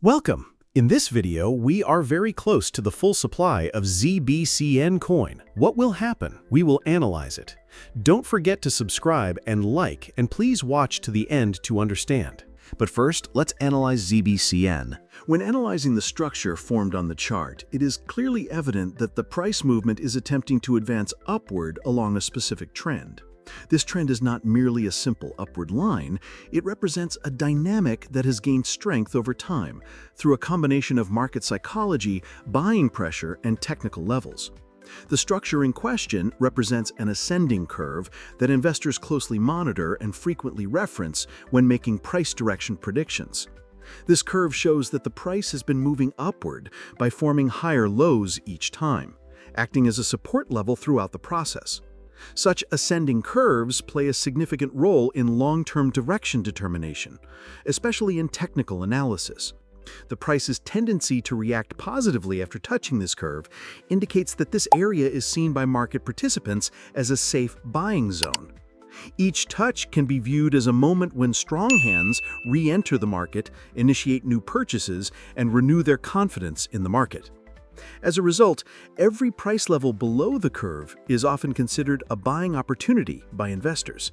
Welcome! In this video, we are very close to the full supply of Zbcn coin. What will happen? We will analyze it. Don't forget to subscribe and like, and please watch to the end to understand. But first, let's analyze Zbcn. When analyzing the structure formed on the chart, it is clearly evident that the price movement is attempting to advance upward along a specific trend. This trend is not merely a simple upward line, it represents a dynamic that has gained strength over time through a combination of market psychology, buying pressure, and technical levels. The structure in question represents an ascending curve that investors closely monitor and frequently reference when making price direction predictions. This curve shows that the price has been moving upward by forming higher lows each time, acting as a support level throughout the process. Such ascending curves play a significant role in long-term direction determination, especially in technical analysis. The price's tendency to react positively after touching this curve indicates that this area is seen by market participants as a safe buying zone. Each touch can be viewed as a moment when strong hands re-enter the market, initiate new purchases, and renew their confidence in the market. As a result, every price level below the curve is often considered a buying opportunity by investors.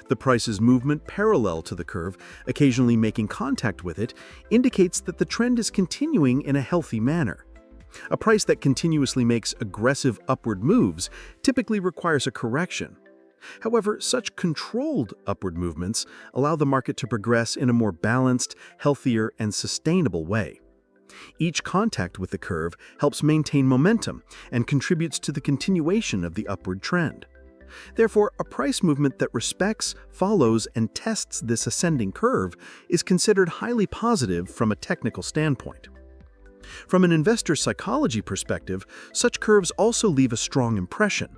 The price's movement parallel to the curve, occasionally making contact with it, indicates that the trend is continuing in a healthy manner. A price that continuously makes aggressive upward moves typically requires a correction. However, such controlled upward movements allow the market to progress in a more balanced, healthier, and sustainable way. Each contact with the curve helps maintain momentum and contributes to the continuation of the upward trend. Therefore, a price movement that respects, follows, and tests this ascending curve is considered highly positive from a technical standpoint. From an investor psychology perspective, such curves also leave a strong impression.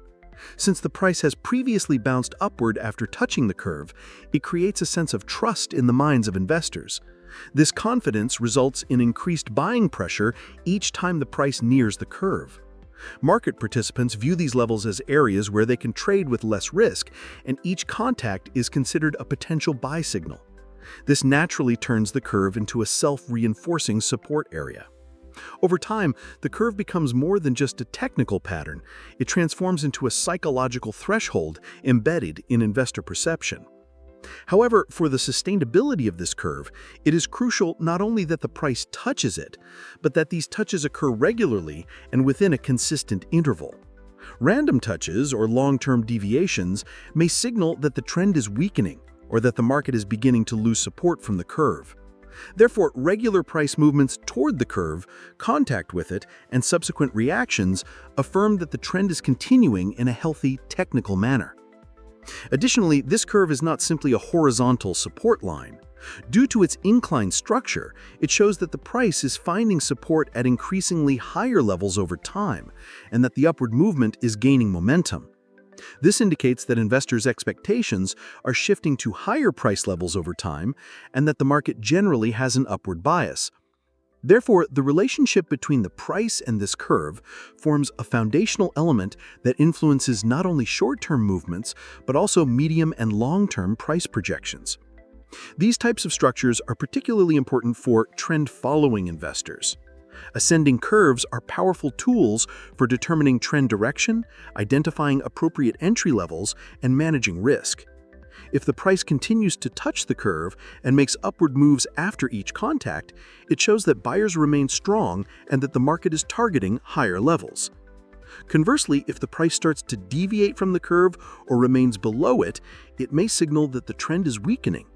Since the price has previously bounced upward after touching the curve, it creates a sense of trust in the minds of investors. This confidence results in increased buying pressure each time the price nears the curve. Market participants view these levels as areas where they can trade with less risk, and each contact is considered a potential buy signal. This naturally turns the curve into a self-reinforcing support area. Over time, the curve becomes more than just a technical pattern. It transforms into a psychological threshold embedded in investor perception. However, for the sustainability of this curve, it is crucial not only that the price touches it, but that these touches occur regularly and within a consistent interval. Random touches or long-term deviations may signal that the trend is weakening or that the market is beginning to lose support from the curve. Therefore, regular price movements toward the curve, contact with it, and subsequent reactions affirm that the trend is continuing in a healthy, technical manner. Additionally, this curve is not simply a horizontal support line. Due to its inclined structure, it shows that the price is finding support at increasingly higher levels over time, and that the upward movement is gaining momentum. This indicates that investors' expectations are shifting to higher price levels over time, and that the market generally has an upward bias. Therefore, the relationship between the price and this curve forms a foundational element that influences not only short-term movements, but also medium and long-term price projections. These types of structures are particularly important for trend-following investors. Ascending curves are powerful tools for determining trend direction, identifying appropriate entry levels, and managing risk. If the price continues to touch the curve and makes upward moves after each contact, it shows that buyers remain strong and that the market is targeting higher levels. Conversely, if the price starts to deviate from the curve or remains below it, it may signal that the trend is weakening.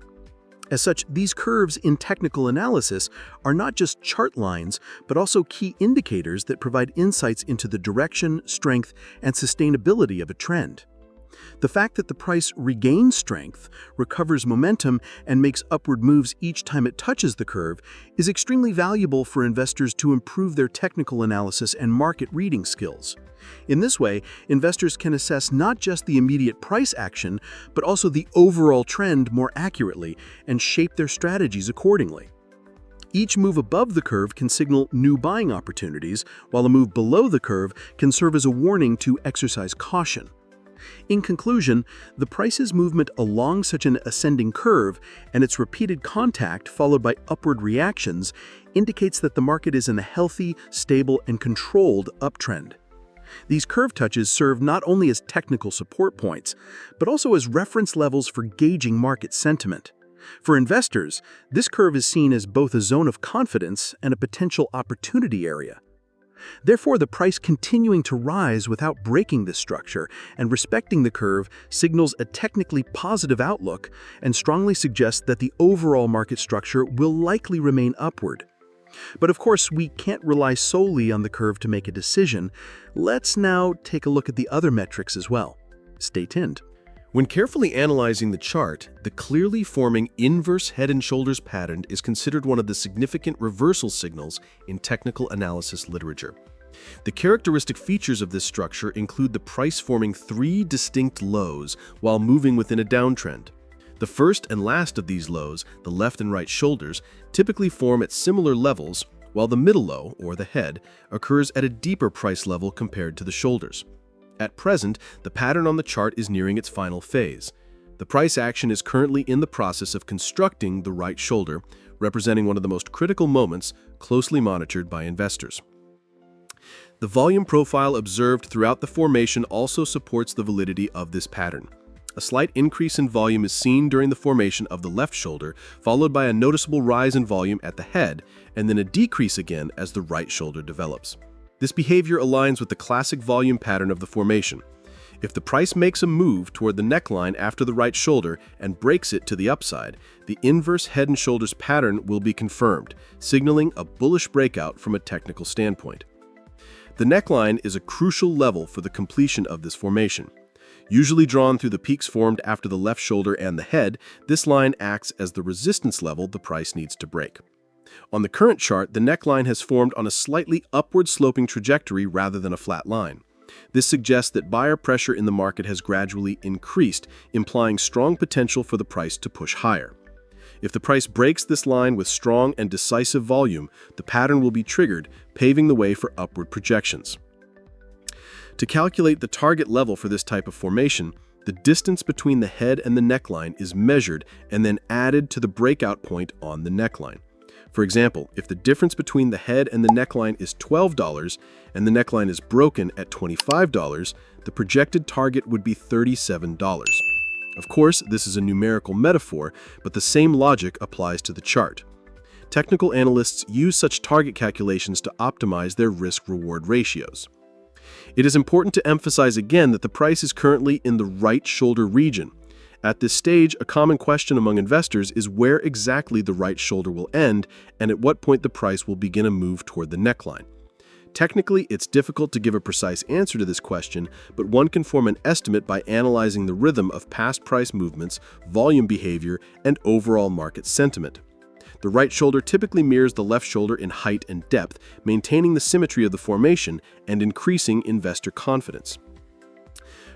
As such, these curves in technical analysis are not just chart lines, but also key indicators that provide insights into the direction, strength, and sustainability of a trend. The fact that the price regains strength, recovers momentum, and makes upward moves each time it touches the curve is extremely valuable for investors to improve their technical analysis and market reading skills. In this way, investors can assess not just the immediate price action, but also the overall trend more accurately and shape their strategies accordingly. Each move above the curve can signal new buying opportunities, while a move below the curve can serve as a warning to exercise caution. In conclusion, the price's movement along such an ascending curve and its repeated contact followed by upward reactions indicates that the market is in a healthy, stable, and controlled uptrend. These curve touches serve not only as technical support points, but also as reference levels for gauging market sentiment. For investors, this curve is seen as both a zone of confidence and a potential opportunity area. Therefore, the price continuing to rise without breaking this structure and respecting the curve signals a technically positive outlook and strongly suggests that the overall market structure will likely remain upward. But of course, we can't rely solely on the curve to make a decision. Let's now take a look at the other metrics as well. Stay tuned. When carefully analyzing the chart, the clearly forming inverse head and shoulders pattern is considered one of the significant reversal signals in technical analysis literature. The characteristic features of this structure include the price forming three distinct lows while moving within a downtrend. The first and last of these lows, the left and right shoulders, typically form at similar levels, while the middle low, or the head, occurs at a deeper price level compared to the shoulders. At present, the pattern on the chart is nearing its final phase. The price action is currently in the process of constructing the right shoulder, representing one of the most critical moments closely monitored by investors. The volume profile observed throughout the formation also supports the validity of this pattern. A slight increase in volume is seen during the formation of the left shoulder, followed by a noticeable rise in volume at the head, and then a decrease again as the right shoulder develops. This behavior aligns with the classic volume pattern of the formation. If the price makes a move toward the neckline after the right shoulder and breaks it to the upside, the inverse head and shoulders pattern will be confirmed, signaling a bullish breakout from a technical standpoint. The neckline is a crucial level for the completion of this formation. Usually drawn through the peaks formed after the left shoulder and the head, this line acts as the resistance level the price needs to break. On the current chart, the neckline has formed on a slightly upward-sloping trajectory rather than a flat line. This suggests that buyer pressure in the market has gradually increased, implying strong potential for the price to push higher. If the price breaks this line with strong and decisive volume, the pattern will be triggered, paving the way for upward projections. To calculate the target level for this type of formation, the distance between the head and the neckline is measured and then added to the breakout point on the neckline. For example, if the difference between the head and the neckline is $12 and the neckline is broken at $25, the projected target would be $37. Of course, this is a numerical metaphor, but the same logic applies to the chart. Technical analysts use such target calculations to optimize their risk-reward ratios. It is important to emphasize again that the price is currently in the right shoulder region. At this stage, a common question among investors is where exactly the right shoulder will end and at what point the price will begin a move toward the neckline. Technically, it's difficult to give a precise answer to this question, but one can form an estimate by analyzing the rhythm of past price movements, volume behavior, and overall market sentiment. The right shoulder typically mirrors the left shoulder in height and depth, maintaining the symmetry of the formation and increasing investor confidence.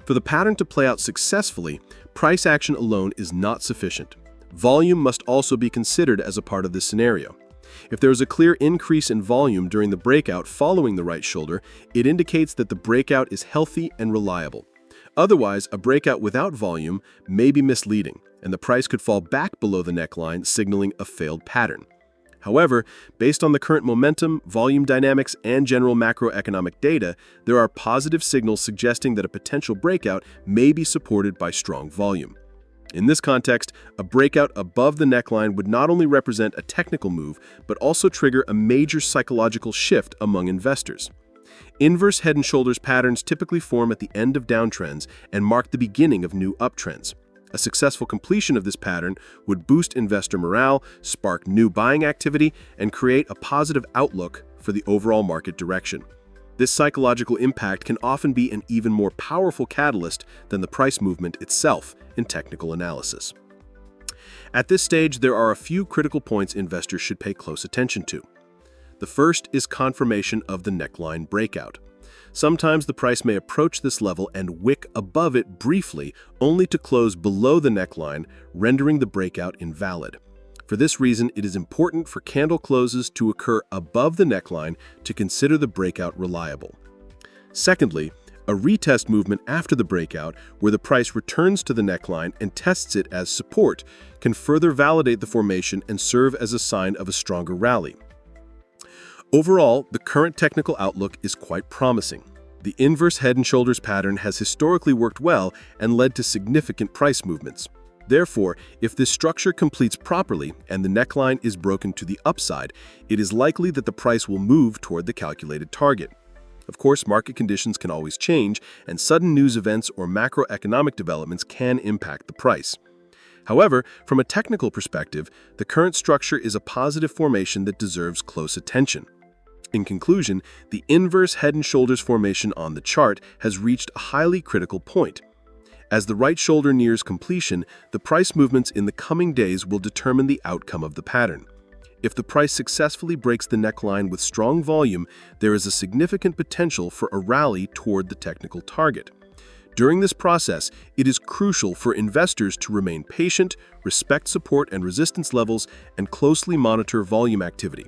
For the pattern to play out successfully, price action alone is not sufficient. Volume must also be considered as a part of this scenario. If there is a clear increase in volume during the breakout following the right shoulder, it indicates that the breakout is healthy and reliable. Otherwise, a breakout without volume may be misleading, and the price could fall back below the neckline, signaling a failed pattern. However, based on the current momentum, volume dynamics, and general macroeconomic data, there are positive signals suggesting that a potential breakout may be supported by strong volume. In this context, a breakout above the neckline would not only represent a technical move, but also trigger a major psychological shift among investors. Inverse head and shoulders patterns typically form at the end of downtrends and mark the beginning of new uptrends. A successful completion of this pattern would boost investor morale, spark new buying activity, and create a positive outlook for the overall market direction. This psychological impact can often be an even more powerful catalyst than the price movement itself in technical analysis. At this stage, there are a few critical points investors should pay close attention to. The first is confirmation of the neckline breakout. Sometimes the price may approach this level and wick above it briefly, only to close below the neckline, rendering the breakout invalid. For this reason, it is important for candle closes to occur above the neckline to consider the breakout reliable. Secondly, A retest movement after the breakout, where the price returns to the neckline and tests it as support, can further validate the formation and serve as a sign of a stronger rally. Overall, the current technical outlook is quite promising. The inverse head and shoulders pattern has historically worked well and led to significant price movements. Therefore, if this structure completes properly and the neckline is broken to the upside, it is likely that the price will move toward the calculated target. Of course, market conditions can always change, and sudden news events or macroeconomic developments can impact the price. However, from a technical perspective, the current structure is a positive formation that deserves close attention. In conclusion, the inverse head and shoulders formation on the chart has reached a highly critical point. As the right shoulder nears completion, the price movements in the coming days will determine the outcome of the pattern. If the price successfully breaks the neckline with strong volume, there is a significant potential for a rally toward the technical target. During this process, it is crucial for investors to remain patient, respect support and resistance levels, and closely monitor volume activity.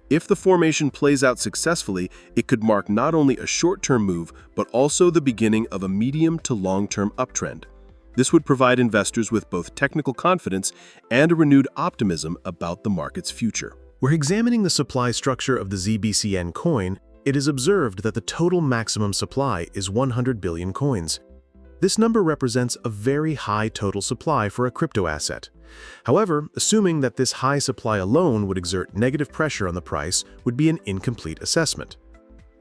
If the formation plays out successfully, it could mark not only a short-term move, but also the beginning of a medium to long-term uptrend. This would provide investors with both technical confidence and a renewed optimism about the market's future. We're examining the supply structure of the Zbcn coin. It is observed that the total maximum supply is 100 billion coins. This number represents a very high total supply for a crypto asset. However, assuming that this high supply alone would exert negative pressure on the price would be an incomplete assessment.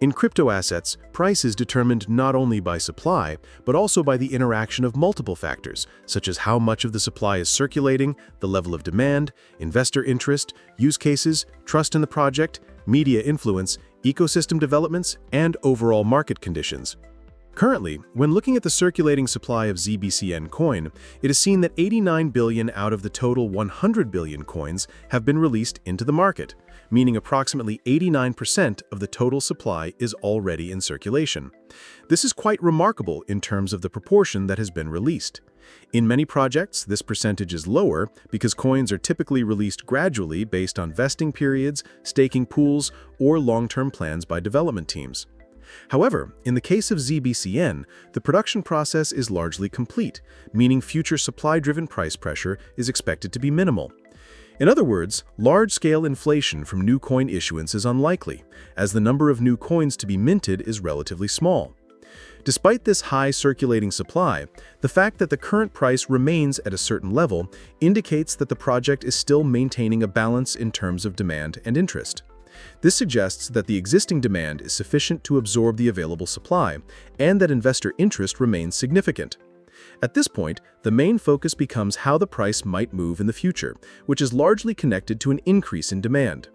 In crypto assets, price is determined not only by supply, but also by the interaction of multiple factors, such as how much of the supply is circulating, the level of demand, investor interest, use cases, trust in the project, media influence, ecosystem developments, and overall market conditions. Currently, when looking at the circulating supply of Zbcn coin, it is seen that 89 billion out of the total 100 billion coins have been released into the market, meaning approximately 89% of the total supply is already in circulation. This is quite remarkable in terms of the proportion that has been released. In many projects, this percentage is lower because coins are typically released gradually based on vesting periods, staking pools, or long-term plans by development teams. However, in the case of Zbcn, the production process is largely complete, meaning future supply-driven price pressure is expected to be minimal. In other words, large-scale inflation from new coin issuance is unlikely, as the number of new coins to be minted is relatively small. Despite this high circulating supply, the fact that the current price remains at a certain level indicates that the project is still maintaining a balance in terms of demand and interest. This suggests that the existing demand is sufficient to absorb the available supply, and that investor interest remains significant. At this point, the main focus becomes how the price might move in the future, which is largely connected to an increase in demand.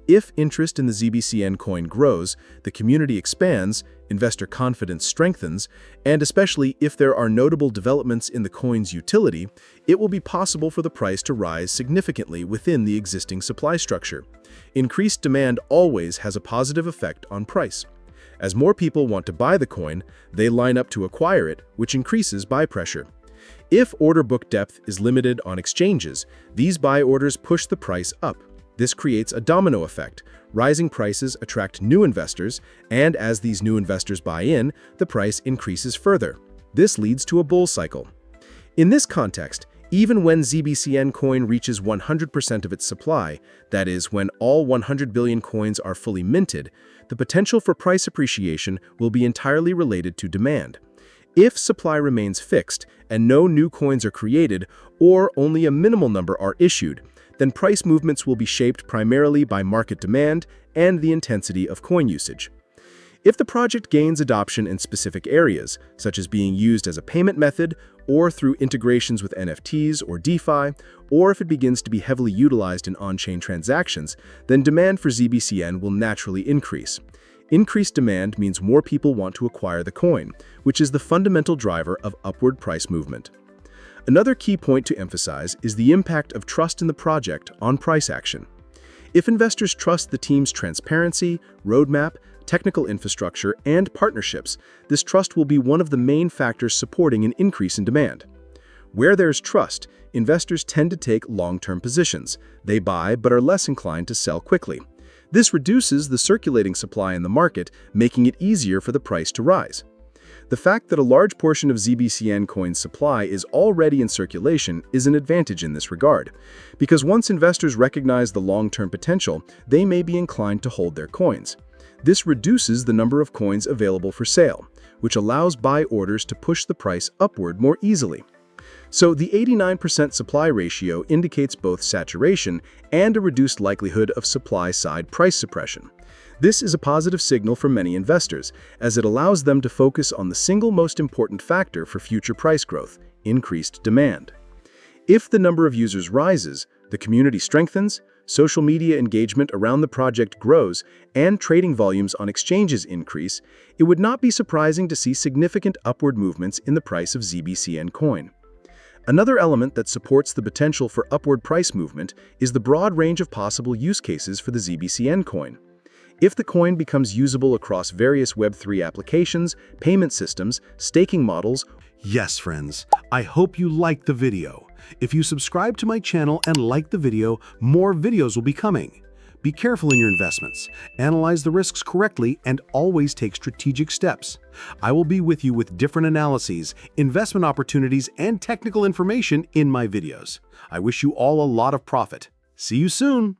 If interest in the Zbcn coin grows, the community expands, investor confidence strengthens, and especially if there are notable developments in the coin's utility, it will be possible for the price to rise significantly within the existing supply structure. Increased demand always has a positive effect on price. As more people want to buy the coin, they line up to acquire it, which increases buy pressure. If order book depth is limited on exchanges, these buy orders push the price up. This creates a domino effect. Rising prices attract new investors, and as these new investors buy in, the price increases further. This leads to a bull cycle. In this context, even when Zbcn coin reaches 100% of its supply, that is, when all 100 billion coins are fully minted, the potential for price appreciation will be entirely related to demand. If supply remains fixed and no new coins are created, or only a minimal number are issued, then price movements will be shaped primarily by market demand and the intensity of coin usage. If the project gains adoption in specific areas, such as being used as a payment method, or through integrations with NFTs or DeFi, or if it begins to be heavily utilized in on-chain transactions, then demand for Zbcn will naturally increase. Increased demand means more people want to acquire the coin, which is the fundamental driver of upward price movement. Another key point to emphasize is the impact of trust in the project on price action. If investors trust the team's transparency, roadmap, technical infrastructure, and partnerships, this trust will be one of the main factors supporting an increase in demand. Where there's trust, investors tend to take long-term positions. They buy but are less inclined to sell quickly. This reduces the circulating supply in the market, making it easier for the price to rise. The fact that a large portion of Zbcn coin supply is already in circulation is an advantage in this regard, because once investors recognize the long-term potential, they may be inclined to hold their coins. This reduces the number of coins available for sale, which allows buy orders to push the price upward more easily. So the 89% supply ratio indicates both saturation and a reduced likelihood of supply-side price suppression. This is a positive signal for many investors, as it allows them to focus on the single most important factor for future price growth: increased demand. If the number of users rises, the community strengthens, social media engagement around the project grows, and trading volumes on exchanges increase, it would not be surprising to see significant upward movements in the price of Zbcn coin. Another element that supports the potential for upward price movement is the broad range of possible use cases for the Zbcn coin. If the coin becomes usable across various Web3 applications, payment systems, staking models. Yes, friends, I hope you liked the video. If you subscribe to my channel and like the video, more videos will be coming. Be careful in your investments, analyze the risks correctly, and always take strategic steps. I will be with you with different analyses, investment opportunities, and technical information in my videos. I wish you all a lot of profit. See you soon!